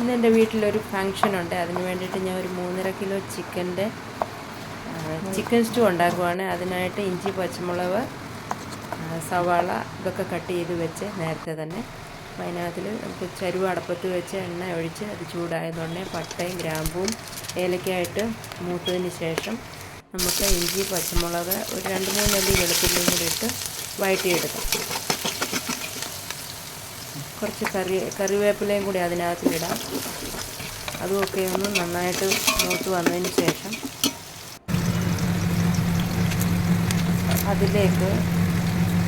ഇന്ന് എൻ്റെ വീട്ടിലൊരു ഫങ്ഷനുണ്ട്. അതിന് വേണ്ടിയിട്ട് ഞാൻ ഒരു 3.5 കിലോ ചിക്കൻ സ്റ്റൂ ഉണ്ടാക്കുവാണ്. അതിനായിട്ട് ഇഞ്ചി, പച്ചമുളക്, സവാള ഇതൊക്കെ കട്ട് ചെയ്ത് വെച്ച് നേരത്തെ തന്നെ. അപ്പോൾ അതിനകത്തിൽ നമുക്ക് ചരുവ അടുപ്പത്ത് വെച്ച് എണ്ണ ഒഴിച്ച് അത് ചൂടായതുടനെ പട്ടയും ഗ്രാമ്പും ഏലക്കായിട്ട് മൂത്തതിന് ശേഷം നമുക്ക് ഇഞ്ചി, പച്ചമുളക്, ഒരു 2-3 അല്ലി വെളുത്തുള്ളിയും കൂടി ഇട്ട് വഴറ്റിയെടുക്കാം. കുറച്ച് കറിവേപ്പിലയും കൂടി അതിനകത്തിലിടാം. അതുമൊക്കെ ഒന്ന് നന്നായിട്ട് മൂത്ത് വന്നതിന് ശേഷം അതിലേക്ക്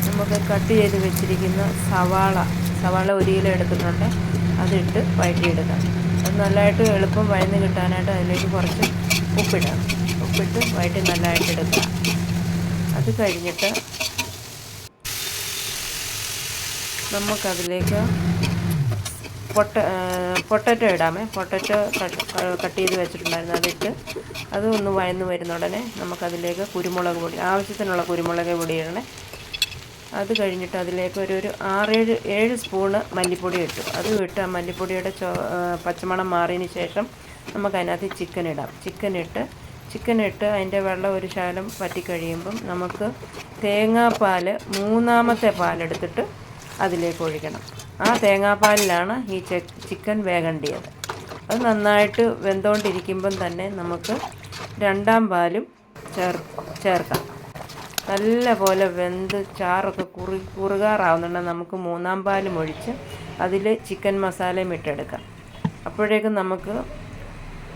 നമുക്ക് കട്ട് ചെയ്ത് വെച്ചിരിക്കുന്ന സവാള 1 കിലോ എടുത്തിട്ടുണ്ട്. അതിട്ട് വഴറ്റിയെടുക്കാം. അത് നല്ലതായിട്ട് എളുപ്പം വഴന്ന് കിട്ടാനായിട്ട് അതിലേക്ക് കുറച്ച് ഉപ്പിട്ട് വഴറ്റി നല്ലതായിട്ട് എടുക്കുക. അത് കഴിഞ്ഞിട്ട് നമുക്കതിലേക്ക് പൊട്ടറ്റോ ഇടാമേ. പൊട്ടറ്റോ കട്ട് ചെയ്ത് വെച്ചിട്ടുണ്ടായിരുന്നു. അതിട്ട് അത് ഒന്ന് വഴന്ന് വരുന്ന ഉടനെ നമുക്കതിലേക്ക് കുരുമുളക് പൊടി, ആവശ്യത്തിനുള്ള കുരുമുളക് പൊടി ഇടണേ. അത് കഴിഞ്ഞിട്ട് അതിലേക്ക് ഒരു 6-7 സ്പൂണ് മല്ലിപ്പൊടി ഇട്ടു. അതും ഇട്ട് ആ മല്ലിപ്പൊടിയുടെ പച്ചമണം മാറിയതിന് ശേഷം നമുക്കതിനകത്ത് ചിക്കൻ ഇട്ട് അതിൻ്റെ വെള്ളം ഒരു ശകലം വറ്റിക്കഴിയുമ്പം നമുക്ക് തേങ്ങാപ്പാൽ 3ാമത്തെ പാലെടുത്തിട്ട് അതിലേക്ക് ഒഴിക്കണം. ആ തേങ്ങാപ്പാലിലാണ് ഈ ചിക്കൻ വേകേണ്ടത്. അത് നന്നായിട്ട് വെന്തുകൊണ്ടിരിക്കുമ്പം തന്നെ നമുക്ക് 2ാം പാലും ചേർക്കാം. നല്ല പോലെ വെന്ത് ചാറൊക്കെ കുറുകാറാവുന്നുണ്ടെങ്കിൽ നമുക്ക് 3ാം പാലും ഒഴിച്ച് അതിൽ ചിക്കൻ മസാലയും ഇട്ടെടുക്കാം. അപ്പോഴേക്കും നമുക്ക്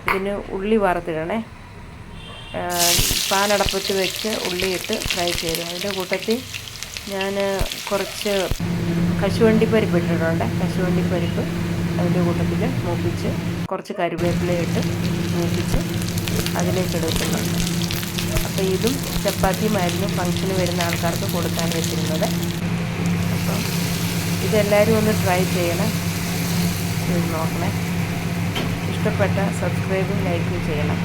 ഇതിന് ഉള്ളി വറുത്തിടണേ. പാനടപ്പത്ത് വെച്ച് ഉള്ളിയിട്ട് ഫ്രൈ ചെയ്തു. അതിൻ്റെ കൂട്ടത്തിൽ ഞാൻ കുറച്ച് കശുവണ്ടിപ്പരിപ്പ് ഇട്ടിട്ടുണ്ട്. കശുവണ്ടിപ്പരിപ്പ് അതിൻ്റെ കൂട്ടത്തിൽ മൂപ്പിച്ച് കുറച്ച് കറിവേപ്പിലയിട്ട് മൂപ്പിച്ച് അതിലേക്ക് എടുക്കുന്നുണ്ട്. അപ്പോൾ ഇതും ചപ്പാത്തിയുമായിരുന്നു ഫംഗ്ഷന് വരുന്ന ആൾക്കാർക്ക് കൊടുക്കാൻ വെച്ചിരുന്നത്. അപ്പം ഇതെല്ലാവരും ഒന്ന് ട്രൈ ചെയ്യണം, നോക്കണേ. ഇഷ്ടപ്പെട്ട സബ്സ്ക്രൈബും ലൈക്കും ചെയ്യണം.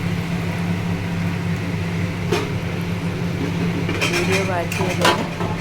വീഡിയോ വാച്ച് ചെയ്തതിന്